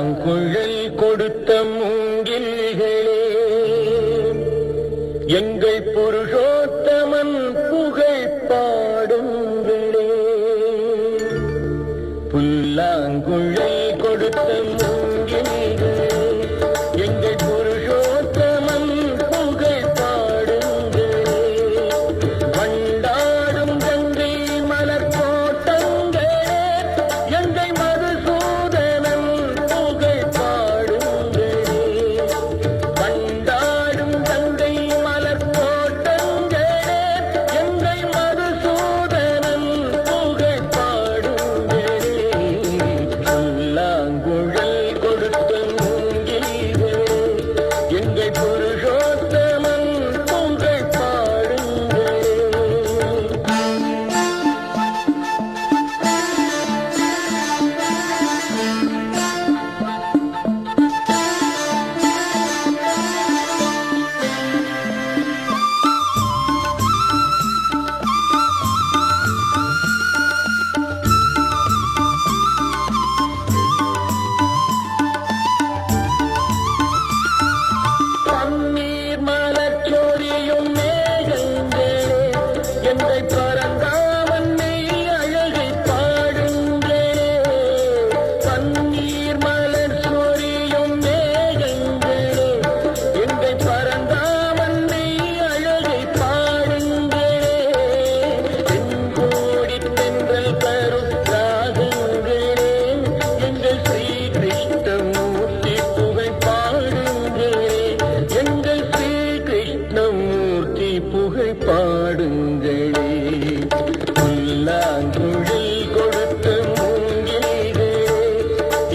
புல்லாங்குழல் கொடுத்த மூங்கில்களே, எங்கள் புருஷோத்தமன் புகழ் பாடுங்களே. புல்லாங்குழல் கொடுத்த மூங்கில்களே, எங்கள் புருஷோத்தமன் புகழ் பாடுங்களே. வண்டாடும் கங்கை மலர் கோட்டங்களே, எங்கள் மதுசூதனன் புகழ் பாடுங்களே. வண்டாடும் கங்கை மலர் கோட்டங்களே, எங்கள் மதுசூதனன் புகழ் பாடுங்களே. புல்லாங்குழல் கொடுத்த மூங்கில்களே, எங்கள் புருஷோத்தமன் புகழ் பாடுங்களே. பன்னீர் மலர் சொரியும் மேகங்களே, எங்கள் பரந்தாமன் மெய் அழகை பாடுங்களே. பன்னீர் மலர் சொரியும் மேகங்களே, எங்கள் பரந்தாமன் மெய் அழகை பாடுங்களே. தென்கோடி தென்றல் தரும் ராகங்களே, எங்கள் ஸ்ரீ கிருஷ்ணமூர்த்தி புகழ் பாடுங்களே. எங்கள் ஸ்ரீ கிருஷ்ணமூர்த்தி புகழ் பாடுங்களே. புல்லாங்குழல் கொடுத்த மூங்கில்களே,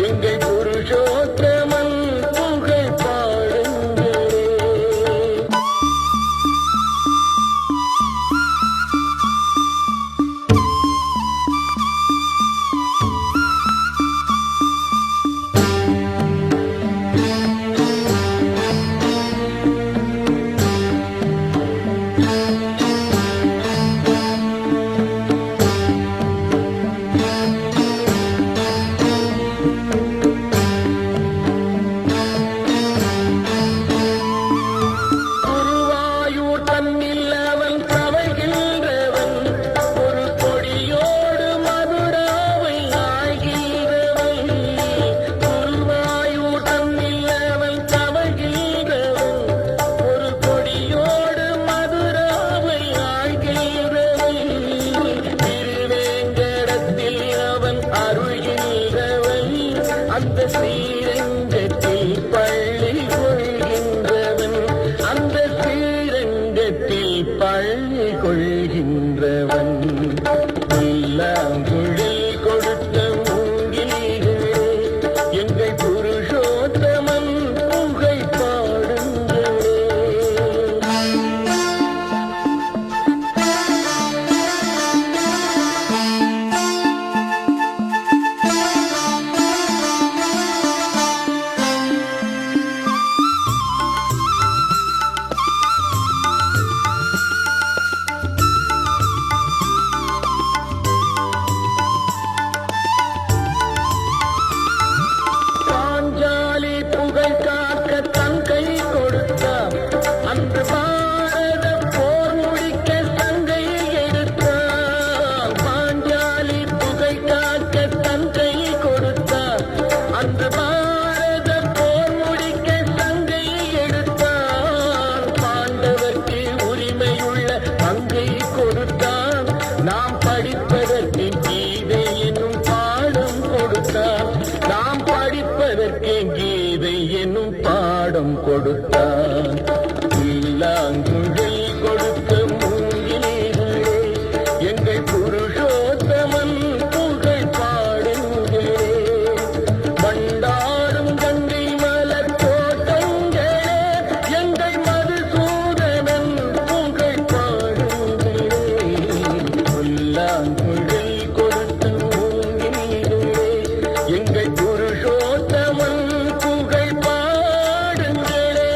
எங்கள் புருஷோத்தமன் புகழ் பாடுங்களே. குருவாயூர் தன்னில் அவன் தவழ்கின்றவன், ஒரு கொடியோடு மதுராவை ஆழ்கின்றவன். குருவாயூர் தன்னில் அவன் தவழ்கின்றவன், ஒரு கொடியோடு மதுராவை ஆழ்கின்றவன். திருவேங்கடத்தில் அவன் அருள்கின்றவன், அந்த ஸ்ரீரங்கத்தில் பள்ளி கொள்கின்றவன். அந்த ஸ்ரீரங்கத்தில் பள்ளி கொள்கின்றவன். புல்லாங்குழல் கொடுத்த மூங்கில்களே, எங்கள் புருஷோத்தமன் புகழ் பாடுங்களே. பாஞ்சாலி புகழ் காக்க தன் கை கொடுத்தான், அன்று பாரத போர் முடிக்க சங்கை எடுத்தான். பாஞ்சாலி புகழ் காக்க தன் கை கொடுத்தான், அன்று பாரத போர் முடிக்க சங்கை எடுத்தான். பாண்டவர்க்கு உரிமையுள்ள பங்கை கொடுத்தான், நாம் படிப்பதற்கு கீதை என்னும் பாடம் கொடுத்தான். நாம் படிப்பதற்கு கீதை என்னும் பாடம் கொடுத்தான். புல்லாங்குழல் கொடுத்த மூங்கில்களே, எங்கள் புருஷோத்தமன் புகழ் பாடுங்களே. வண்டாடும் கங்கை மலர் கோட்டங்களே, எங்கள் மதுசூதனன் புகழ் பாடுங்களே. புல்லாங்குழல் கொடுத்த மூங்கில்களே, எங்கள் புருஷோத்தமன் புகழ் பாடுங்களே.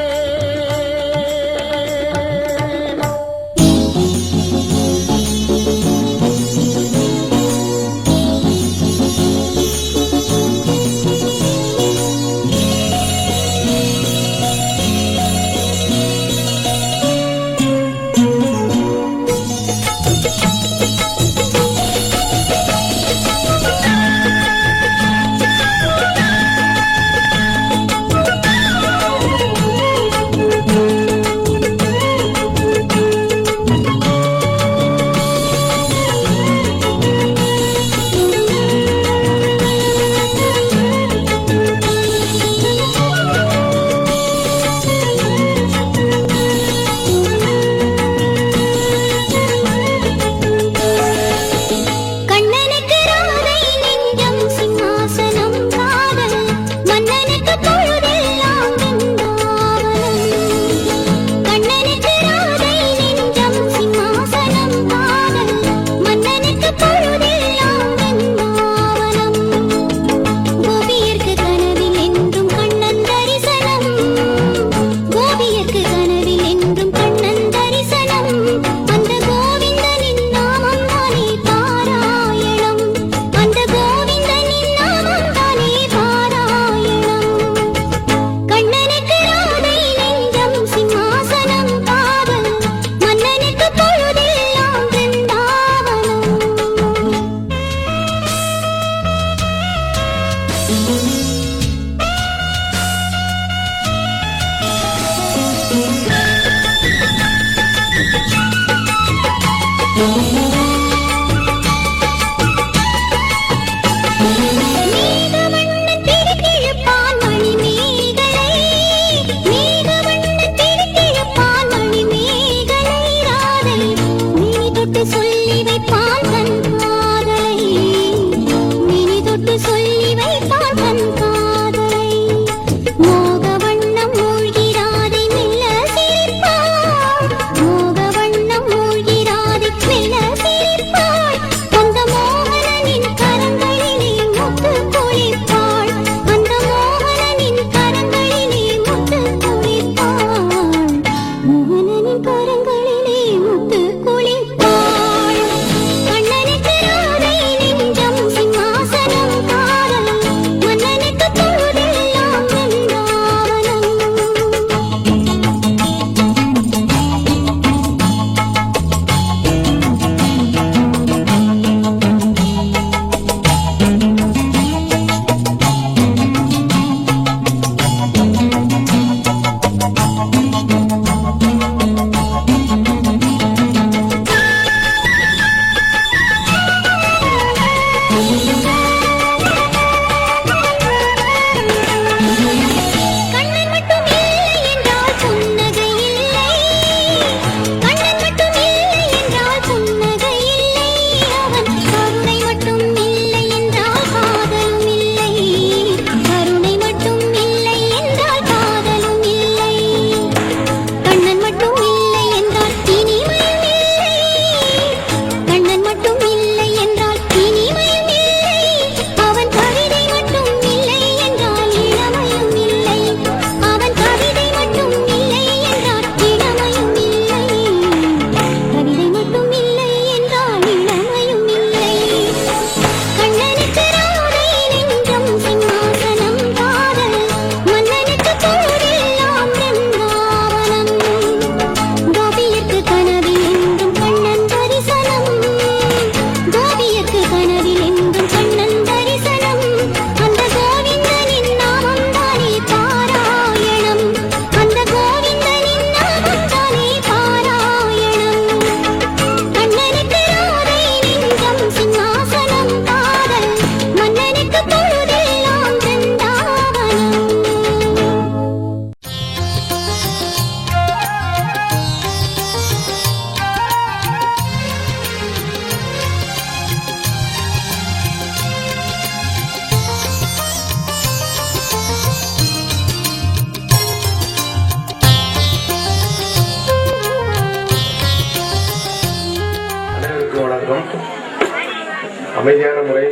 அமைதியான முறை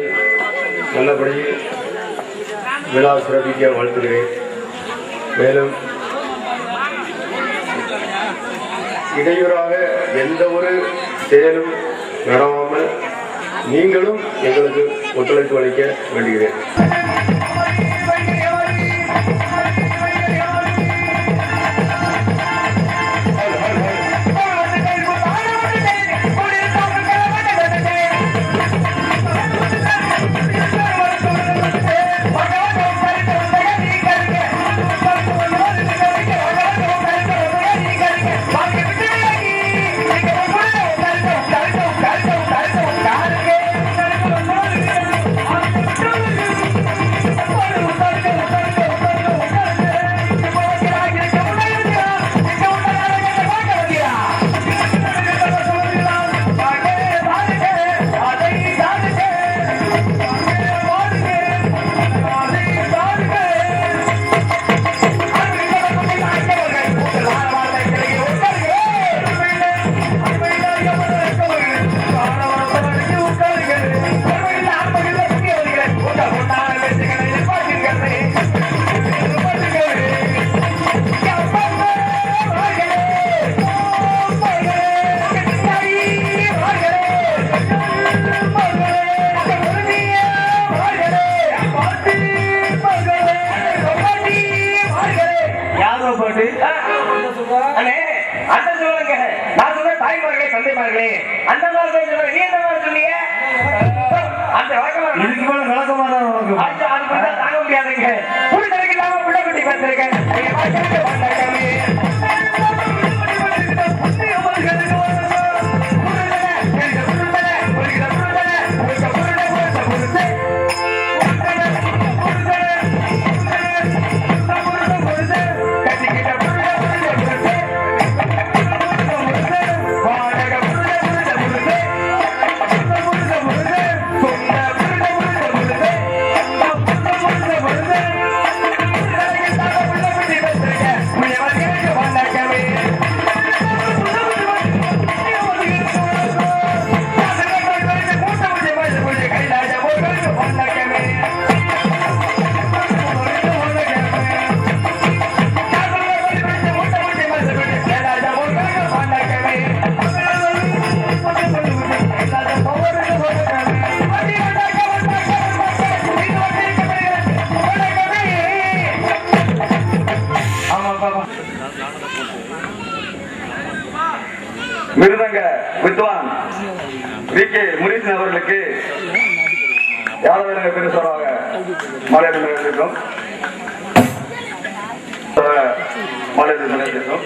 நல்லபடி விழா சிறப்பிக்க வாழ்த்துகிறேன். மேலும் இடையூறாக எந்த ஒரு செயலும் நடவாமல் நீங்களும் எங்களுக்கு ஒத்துழைப்பு அளிக்க வேண்டுகிறேன். மிருதங்க வித்வான் வி.கே. முரீசன் அவர்களுக்கு யாதவ பெருசாக மலையாளம் நிறைந்திருக்கும் மலையாளம் நிறைந்திருக்கும்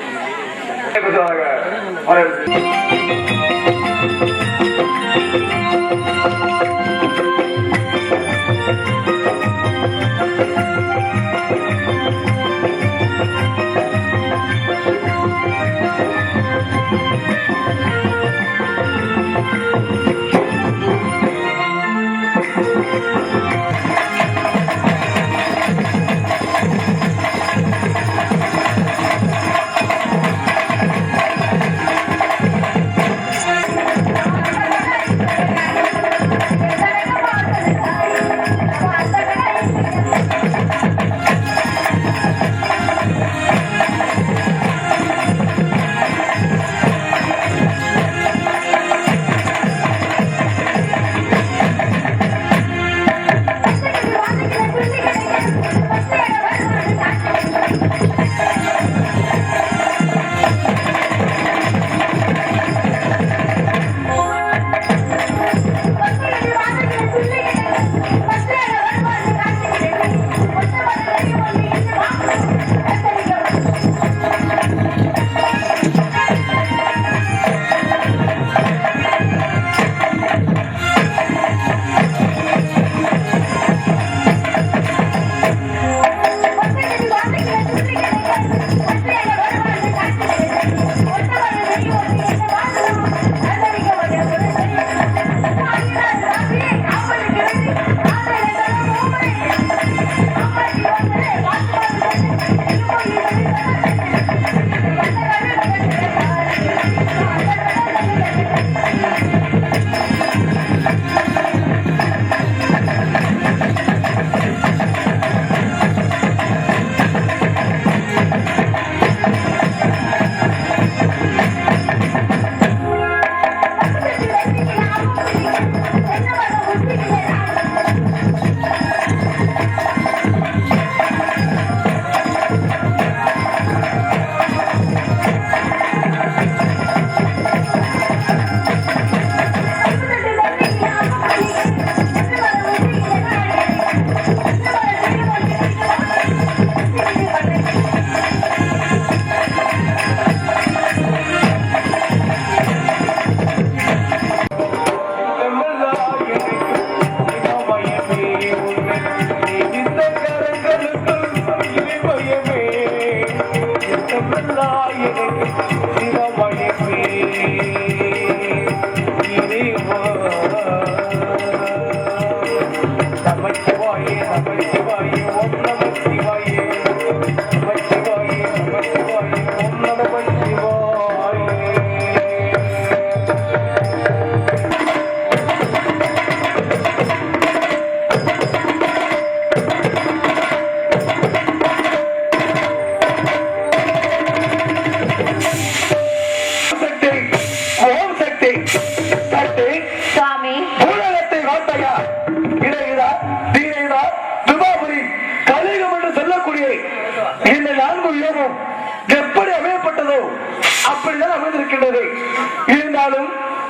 இருந்தாலும்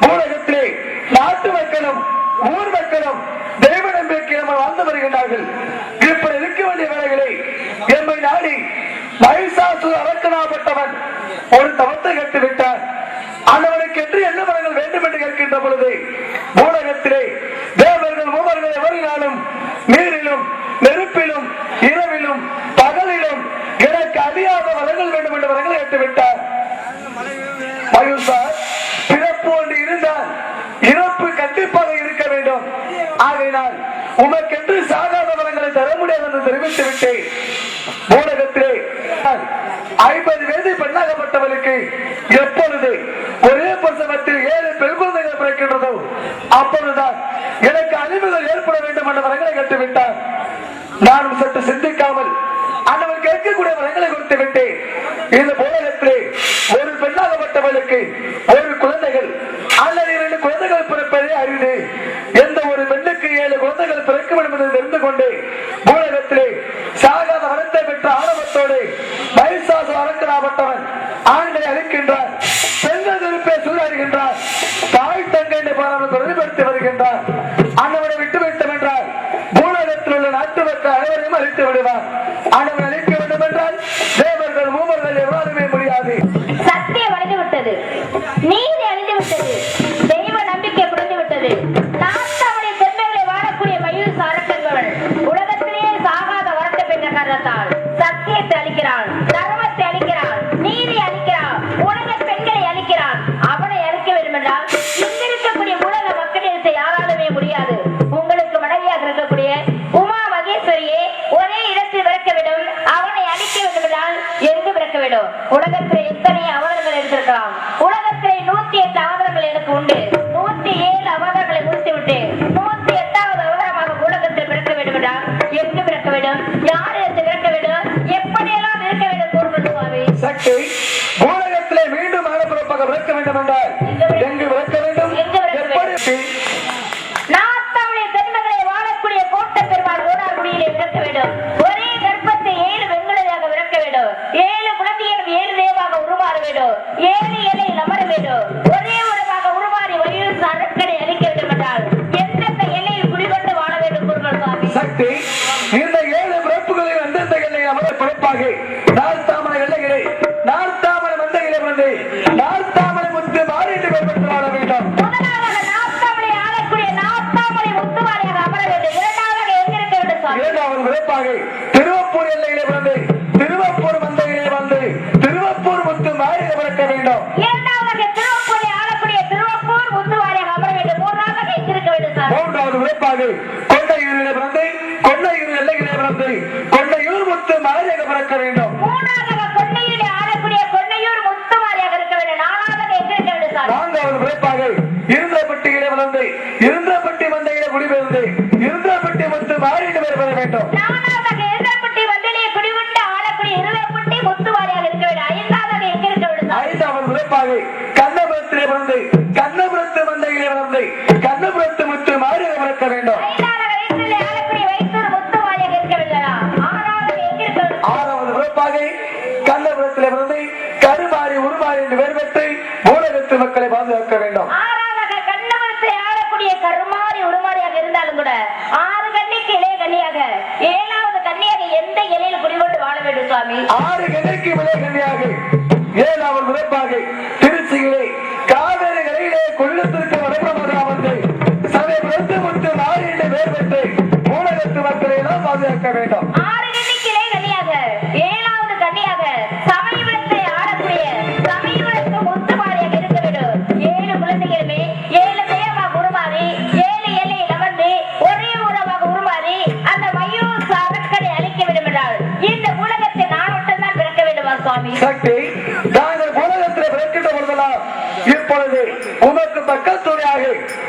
ஊடகத்திலே நாட்டு மக்களும் ஊர் மக்களும் தெய்வ நம்பிக்கை நம்ம வாழ்ந்து வருகின்றார்கள். இப்படி இருக்க வேண்டிய வேலைகளை எம்மை நாடி மகிஷாசுர அரக்கனாப்பட்டவன் ஒரு தவத்தை கட்டுவிட்டார். ஆண்டவனுக்கு என்று என்ன மரங்கள் வேண்டும் என்று கேட்கின்ற பொழுது ஊடகத்திலே தேவர்கள் மூவர்கள் எவரினாலும் நீரிலும் நெருப்பிலும் இரவிலும் பகலிலும் எனக்கு அறியாத வரங்கள் வேண்டும் என்ற வரங்களை கேட்டுவிட்டார். மகிஷார் பிறப்பு ஒன்று இருந்தால் இறப்பு கண்டிப்பாக இருக்க வேண்டும். ஆகையினால் உமக்கென்று சாகாத வரங்களை தர முடியாது என்று தெரிவித்து விட்டேன். ஊடகத்திலே 50 வயது பெண்ணாகப்பட்டவளுக்கு எப்பொழுது ஒரே பிரசவத்தில் 7 பெண் குழந்தைகள் பிறக்கின்றதோ அப்பொழுதுதான் எனக்கு அழிவுகள் ஏற்பட வேண்டும் என்ற வரங்களை கட்டுவிட்டார். நானும் சற்று சிந்திக்காமல் அந்தவன் கேட்கக்கூடிய வரங்களை கொடுத்து விட்டேன். இந்த ஊடகத்திலே ஒரு பெண்ணாகப்பட்டவளுக்கு ஒரு குழந்தைகள் அல்லது 2 குழந்தைகள் பிறப்பதை அறிந்து எந்த ஒரு பெண்ணுக்கு 7 குழந்தைகள் பிறக்க வேண்டும் என்று தெரிந்து கொண்டு ஊடகத்திலே சாகாத வரத்தை பெற்ற ஆணவத்தோடு மகிஷாசுர மகாராசு அரங்கனாப்பட்டவன் ஆண்களை அழிக்கின்றார், பெண்கள் திருப்பே சூழல்கின்றார், தாய் தங்கை என்று பாராமல் தொடர்படுத்தி வருகின்றார். அண்ணவனை விட்டுவிட்டோம் என்றால் பூலகத்தில் உள்ள நாட்டு மக்கள் அனைவரையும் அழித்து விடுவார். அண்ணவனை அழிக்க வேண்டும் என்றால் தேவர்கள் மூவர்கள் எவ்வாறுமே முடியாது. சத்தியம் அழிந்து விட்டது, நீதி அழிந்து விட்டது, தெய்வ நம்பிக்கை குறைந்து விட்டது. நாட்டாவுடைய பெண்மைகளை வாழக்கூடிய மயூர் சாரக் என்பவள் உலகத்திலேயே சாகாத வரத்தை பெற்ற காரணத்தால் சத்தியத்தை அளிக்கிறாள், தர்மத்தை அளிக்கிறாள், நீதி அளிக்கிறாள், உலக பெண்களை அளிக்கிறாள். அவனை அளிக்க வேண்டும் என்றால் இங்கிருக்கக்கூடிய உலக மக்களிடத்தை யாராலுமே முடியாது. உங்களுக்கு மனைவியாக இருக்கக்கூடிய உமா மகேஸ்வரியே ஒரே இடத்தில் பிறக்க வேண்டும். அவனை அளிக்க வேண்டும் என்றால் எங்கு பிறக்க வேண்டும்? உலகத்தில் எத்தனை அவதாரங்கள் எடுத்திருக்கலாம். உலகத்திலே 108 அவதாரங்கள் எனக்கு உண்டு. 107 அவதாரங்களை முடித்துவிட்டு 108வது அவதாரமாக உலகத்தில் பிறக்க வேண்டும் என்றால் எங்கு பிறக்க வேண்டும்? யார் இடத்தில் பிறக்க வேண்டும்? எப்படியெல்லாம் இருக்க வேண்டும்? கூறுவது சுவாமி. சக்தி பூலகத்திலே மீண்டும் ஆனப்பிறப்பாக பிறக்க வேண்டும் என்றால் எங்கு பிறக்க வேண்டும்? எப்படி? நாட்டாவுடைய பெண்மகளை வாழக்கூடிய கோட்ட பெருமாள் ஓடார்குடியிலே பிறக்க வேண்டும். ஒரே கர்ப்பத்தை 7 பெண்களாக பிறக்க வேண்டும். 7 குழந்தைகளும் 7 தேவாக உருமாற வேண்டும். 7 இலையில் அமர வேண்டும். ஒரே உறவாக உருமாறி வயிறு சரக்கனை அளிக்க வேண்டும் என்றால் எந்தெந்த எல்லையில் குடிகொண்டு வாழ வேண்டும்? குருகள் சுவாமி. சக்தி இந்த 7 பிறப்புகளில் அந்தந்த எல்லையில் அமர பிறப்பாக நார்த்தாமலை எல்லைகளை நார்த்தாமலை மந்தைகளை வந்து நார்த்தாமலை முத்து மாறி என்று பெயர் பெற்று வாழ வேண்டும். முதலாவதாக நாட்டாமலை ஆளக்கூடிய நாட்டாமலை முத்துவாரியாக அமர வேண்டும். இரண்டாவதாக எங்கிருக்க வேண்டும் சுவாமி? இரண்டாவது பிறப்பாக திருவப்பூர் எல்லையிலே வந்து திருவப்பூர் மந்தையிலே வந்து திருவப்பூர் முத்து மாறி பிறக்க வேண்டும். இரண்டாவதாக திருவப்பூரை ஆளக்கூடிய திருவப்பூர் முத்துவாரியாக அமர வேண்டும். மூன்றாவதாக எங்கிருக்க வேண்டும் சுவாமி? மூன்றாவது பிறப்பாக கொண்டையூரிலே பிறந்து கொண்டையூர் எல்லையிலே பிறந்து கொண்டையூர் முத்து மாறியாக பிறக்க வேண்டும். மூன்றாவதாக கொண்டையூரை ஆளக்கூடிய கொண்டையூர் முத்துவாரியாக இருக்க வேண்டும். நாலாவதாக எங்கிருக்க வேண்டும் சுவாமி? நான்காவது பிறப்பாக இருந்தப்பட்டியிலே வளர்ந்து இருந்தப்பட்டி மந்தையிலே குடிபெயர்ந்து இருந்தப்பட்டி முத்து மாறி என்று பெயர் பெற வேண்டும். நாலாவதாக இருந்தப்பட்டி வந்தலியை குடிவிட்டு ஆளக்கூடிய இருந்தப்பட்டி முத்துவாரியாக இருக்க வேண்டும். ஐந்தாவதாக எங்கிருக்க வேண்டும் சுவாமி? ஐந்தாவது பிறப்பாக கண்ணபுரத்திலே பிறந்து கண்ணபுரத்து மந்தையிலே வளர்ந்து கண்ணபுரத்து முத்து மாறி பிறக்க வேண்டும். ஐந்தாவதாக வயிற்றிலே ஆளக்கூடிய வயிற்றூர் முத்துவாரியாக இருக்க வேண்டும். ஆறாவதாக எங்கிருக்க வேண்டும்? ஆறாவது பிறப்பாக கண்ணபுரத்திலே பிறந்து கருமாறி உருமாறி என்று பெயர் பெற்று ஊரகத்து மக்களை பாதுகாக்க வேண்டும். ஆறாவதாக கண்ணபுரத்தை ஆளக்கூடிய கருமாறி உருமாறியாக இருந்தாலும் கூட 6 கன்னிக்கு இளைய கன்னியாக 7வது கன்னியாக எந்த இலையில் குடிகொண்டு வாழ வேண்டும் சுவாமி? 6 கண்ணைக்கு விலை கன்னியாக 7வது பிறப்பாக திருச்சியிலே காவேரி கரையிலே கொள்ளத்திற்கு வடபுறமாக வந்து சமயபுரத்து முத்து மாறி என்று பெயர் பெற்று ஊரகத்து மக்களை எல்லாம் பாதுகாக்க வேண்டும். 6 கன்னிக்கு இளைய கன்னியாக 7வது கன்னியாக சமயபுரத்தை ஆளக்கூடிய சமயபுரத்து முத்துமாரியாக இருக்க வேண்டும். 7 குழந்தைகளுமே 7 தேவமாக உருமாறி 7 எல்லையில் அமர்ந்து ஒரே உறவாக உருமாறி அந்த மயூர் சரக்கனை அழிக்க வேண்டும் என்றால் இந்த உலகத்தை நான் மட்டும்தான் பிறக்க வேண்டுமா சுவாமி? சக்தி நாங்கள் உலகத்திலே பிறக்கின்ற பொழுதெல்லாம் இப்பொழுது உமக்கு பக்கத் துணையாக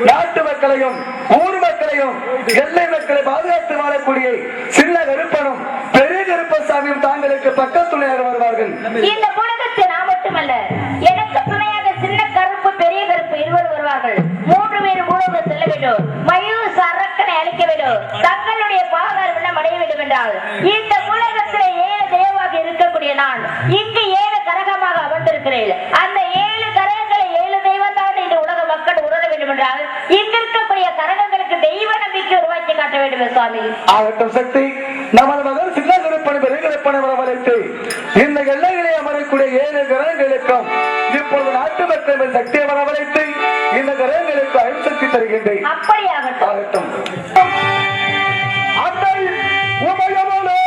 நாட்டு மக்களையும் ஊர் மக்களையும் எல்லை மக்களை பாதுகாத்து வாழக்கூடிய சின்ன கருப்பனும் பெரிய கருப்பசாமியும் தாங்களுக்கு பக்கத் துணையாக வருவார்கள். இந்த உலகத்தை நான் மட்டுமல்ல, எனக்கு துணையாக சின்ன கருப்பு பெரிய கருப்பு இருவர் வருவார்கள். 3 பேர் மூலமாக செல்ல வேண்டும். மயூர் சரக்கனை அழிக்க வேண்டும். தங்களுடைய பாகாரம் அடைய வேண்டும் என்றால் இந்த உலகத்திலே 7 தேவாக இருக்கக்கூடிய நான் இங்கு 7 கரகமாக அமர்ந்திருக்கிறேன். அந்த 7 கரகங்களை 7 தெய்வம் தான் இந்த உலக மக்கள் உணர வேண்டும் என்றால் இங்கு இருக்கக்கூடிய கரகங்களுக்கு தெய்வ நம்பிக்கை உருவாக்கி காட்ட வேண்டும் சுவாமி. ஆகட்டும் சக்தி, நமது மகன் சின்ன கருப்பனை பெரிய கருப்பனை வரவழைத்து இந்த எல்லைகளை அமரக்கூடிய 7 கிரகங்களுக்கும் இப்பொழுது நாட்டு மக்கள் சக்தியை வரவழைத்து இந்த கிரகங்களுக்கு அழிசக்தி தருகின்றேன். அப்படியாகட்டும். ஆகட்டும். அன்னை உமையவளே,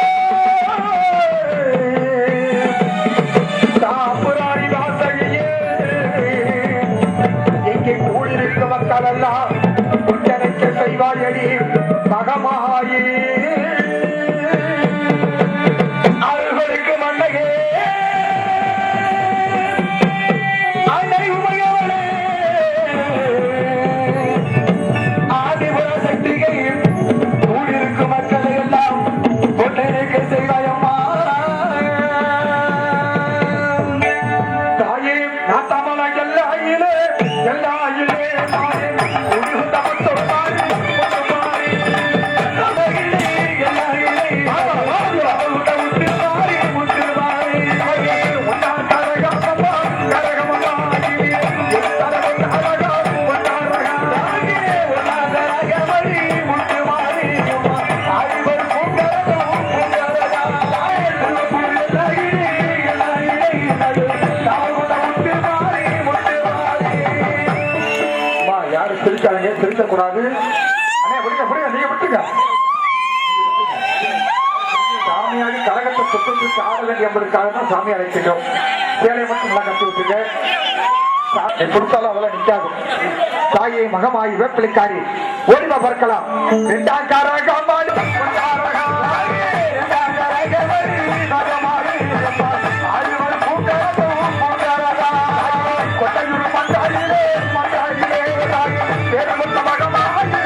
தாம்புராணி வாசகியே, இங்கே கூடியிருக்கும் மக்கள் எல்லாம் உச்சரிக்க செய்வாயடி மகமாயி அருள்களுக்கு மன்னையே, அன்னை உமையவளே, ஆதிபுர சக்தி கூடாது. அண்ணே விடுங்க நீங்க விட்டுங்க. சாமியாடி கரகத்தை சுத்தத்துக்கு ஆட வேண்டிய என்பதற்காக தான் சாமி அழைச்சிட்டோம். சேலை மட்டும் நல்லா கட்டி விட்டுங்க. கொடுத்தாலும் அதெல்லாம் நிக்காது. தாயை மகமாயி வேப்பிலைக்காரி ஓடிமா பறக்கலாம். இரண்டாம் காரகமாடி கொட்டையூர் மண்டாரிலே பேரமுத்த மகமாயி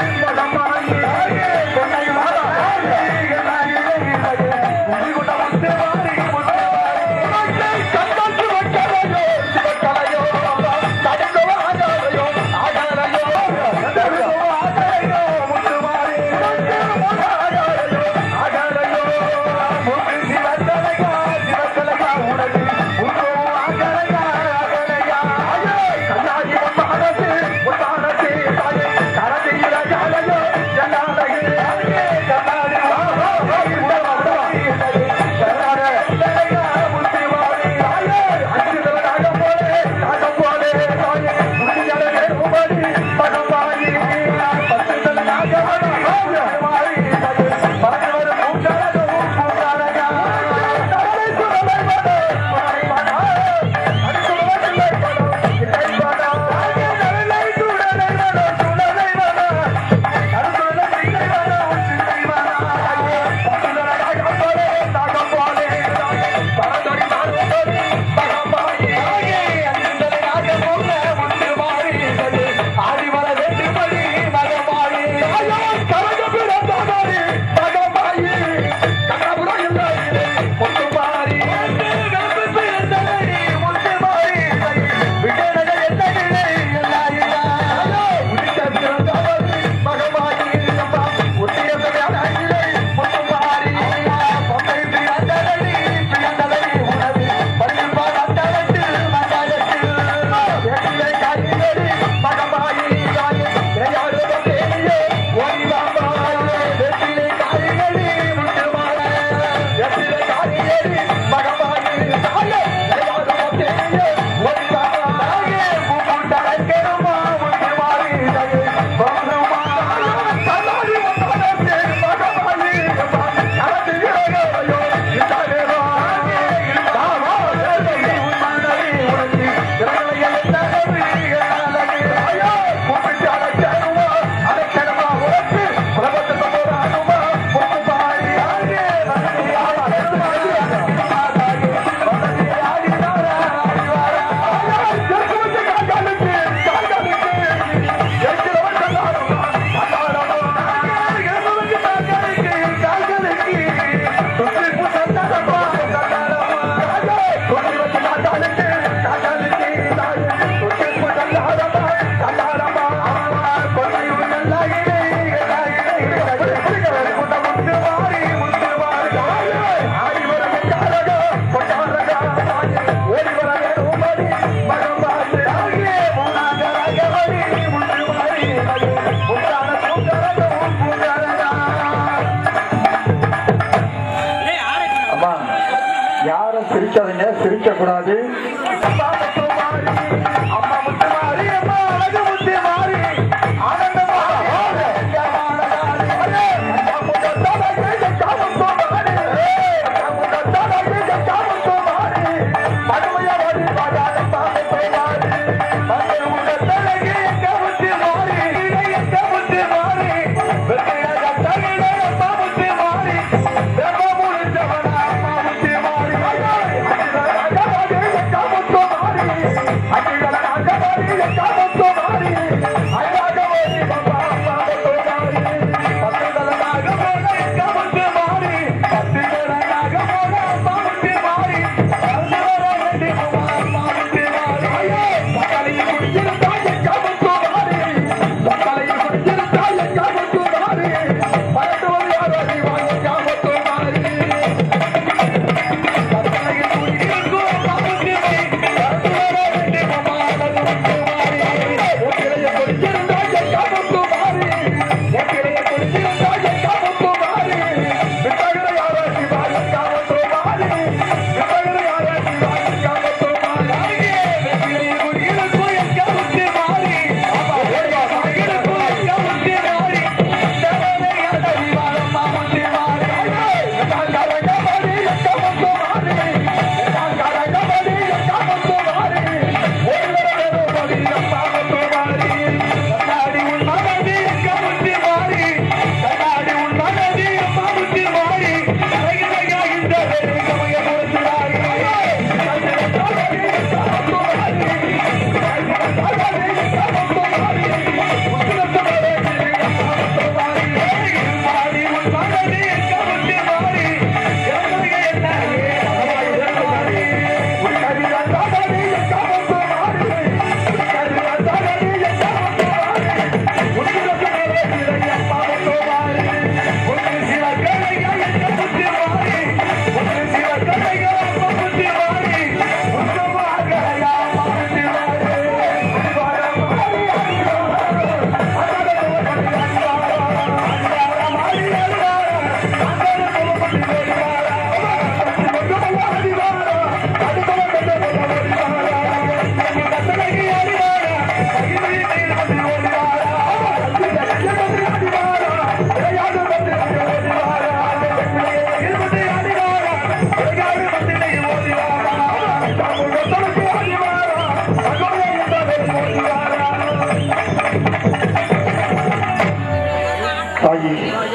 சிரிக்காதீங்க, சிரிக்க கூடாது.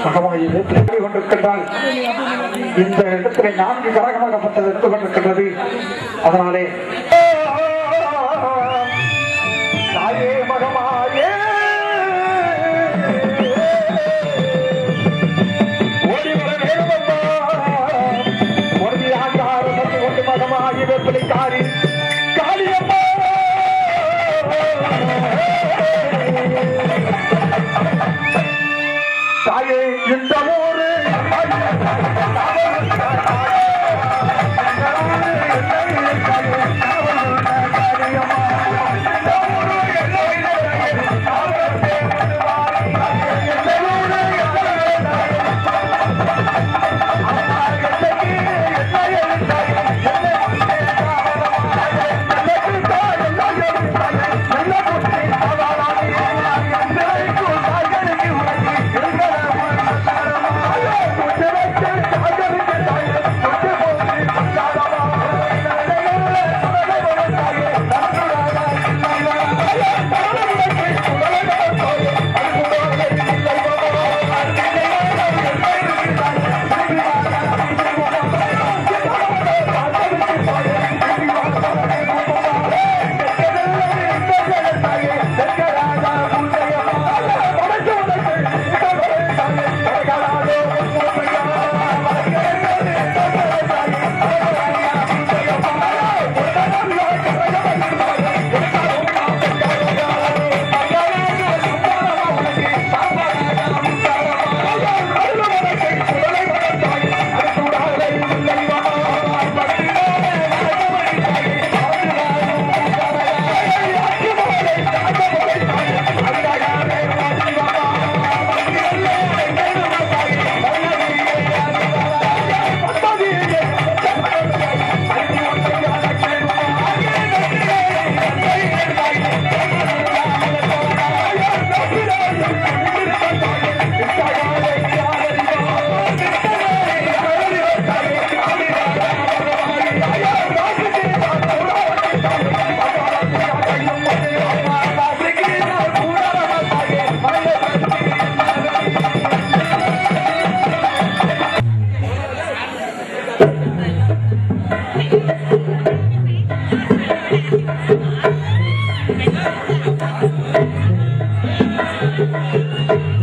மகமாயி வேப்பிலை கொண்டிருக்கின்றால் இந்த இடத்திலே 4 கரகமாகப்பட்டது எடுத்துக் கொண்டிருக்கின்றது. அதனாலே தாயே மகமாயே ஓடி வர வேணுமம்மா, ஒரு ஆண்டாரம் வந்து கொண்டு மகமாயி வேப்பிலை காரி காளியம்மா தாயே இந்த ஊரு Thank you.